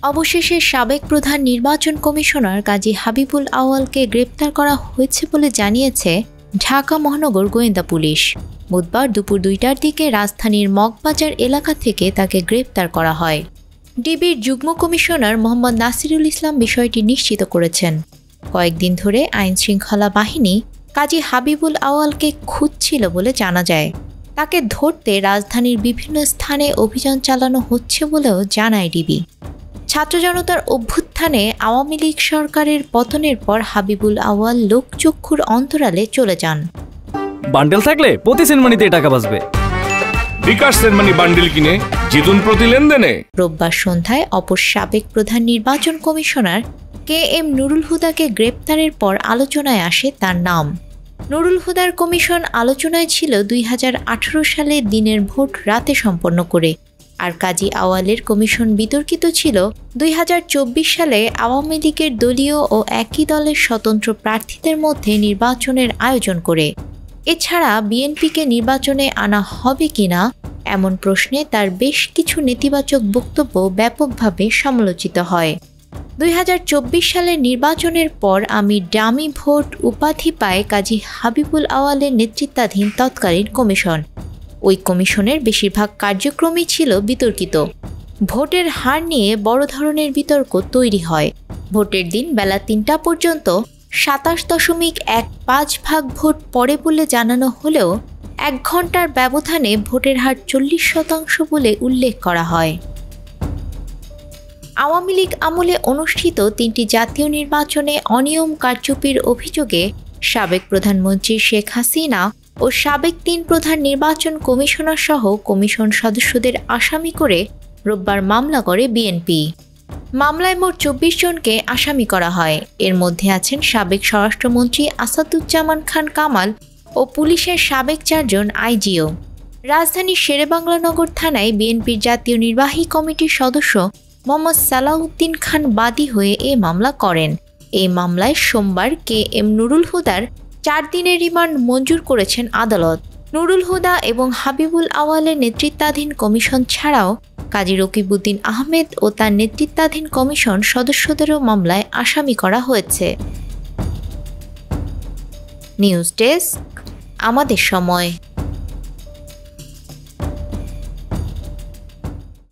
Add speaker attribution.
Speaker 1: অবশেষে সাবেক প্রধান নির্বাচন কমিশনার কাজী হাবিবুল আউয়ালকে গ্রেপ্তার করা হয়েছে বলে জানিয়েছে ঢাকা মহানগর গোয়েন্দা পুলিশ। বুধবার দুপুর ২টার দিকে রাজধানীর মগবাজার এলাকা থেকে তাকে গ্রেপ্তার করা হয়। ডিবির যুগ্ম কমিশনার মোহাম্মদ নাসিরুল ইসলাম বিষয়টি নিশ্চিত করেছেন। কয়েকদিন ধরে আইনশৃঙ্খলা বাহিনী কাজী হাবিবুল আউয়ালকে খুঁজছিল বলে জানা যায়। তাকে ধরতে রাজধানীর বিভিন্ন স্থানে অভিযান চালানো হচ্ছে বলেও জানায় ডিবি। ছাত্র জনতার অভ্যুত্থানে আওয়ামী লীগ সরকারের পতনের পর হাবিবুল আউয়াল লোকচক্ষুর অন্তরালে চলে যান।
Speaker 2: বান্ডেল থাকলে প্রতি সেনমানিতে টাকা বাঁচবে।
Speaker 3: বিকাশ সেনমানি বান্ডেল কিনে জিতুন প্রতি লেনদেনে।
Speaker 1: রোববার সন্ধ্যায় অপর সাবেক প্রধান নির্বাচন কমিশনার KM নুরুল হুদাকে গ্রেপ্তারের পর আলোচনায় আসে তার নাম। নুরুল হুদার কমিশন আলোচনায় ছিল ২০১৮ সালে দিনের ভোট রাতে সম্পন্ন করে, আর কাজী আউয়ালের কমিশন বিতর্কিত ছিল ২০২৪ সালে আওয়ামী লীগের দলীয় ও একই দলের স্বতন্ত্র প্রার্থীদের মধ্যে নির্বাচনের আয়োজন করে। এছাড়া বিএনপিকে নির্বাচনে আনা হবে কিনা এমন প্রশ্নে তার বেশ কিছু নেতিবাচক বক্তব্য ব্যাপকভাবে সমালোচিত হয়। ২০২৪ সালের নির্বাচনের পর আমি ডামি ভোট উপাধি পায় কাজী হাবিবুল আউয়ালের নেতৃত্বাধীন তৎকালীন কমিশন। ওই কমিশনের বেশিরভাগ কার্যক্রমই ছিল বিতর্কিত। ভোটের হার নিয়ে বড় ধরনের বিতর্ক তৈরি হয়। ভোটের দিন বেলা ৩টা পর্যন্ত ২৭.১৫% ভোট পড়ে বলে জানানো হলেও ১ ঘন্টার ব্যবধানে ভোটের হার ৪০% বলে উল্লেখ করা হয়। আওয়ামী লীগ আমলে অনুষ্ঠিত ৩টি জাতীয় নির্বাচনে অনিয়ম কারচুপির অভিযোগে সাবেক প্রধানমন্ত্রী শেখ হাসিনা ও সাবেক ৩ প্রধান নির্বাচন কমিশনার সহ কমিশন সদস্যদের আসামি করে রোববার মামলা করে বিএনপি। মামলায় মোট ২৪ জনকে আসামি করা হয়। এর মধ্যে আছেন সাবেক স্বরাষ্ট্রমন্ত্রী আসাদুজ্জামান খান কামাল ও পুলিশের সাবেক ৪ জন আইজিও। রাজধানীর শেরেবাংলা নগর থানায় বিএনপির জাতীয় নির্বাহী কমিটির সদস্য মোহাম্মদ সালাউদ্দিন খান বাদী হয়ে এ মামলা করেন। এই মামলায় সোমবার KM নুরুল হুদার ৪ দিনের রিমান্ড মঞ্জুর করেছেন আদালত। নুরুল হুদা এবং হাবিবুল আউয়ালের নেতৃত্বাধীন কমিশন ছাড়াও কাজী রকিবউদ্দিন আহমেদ ও তার নেতৃত্বাধীন কমিশন সদস্যদেরও মামলায় আসামি করা হয়েছে। নিউজ ডেস্ক, আমাদের সময়।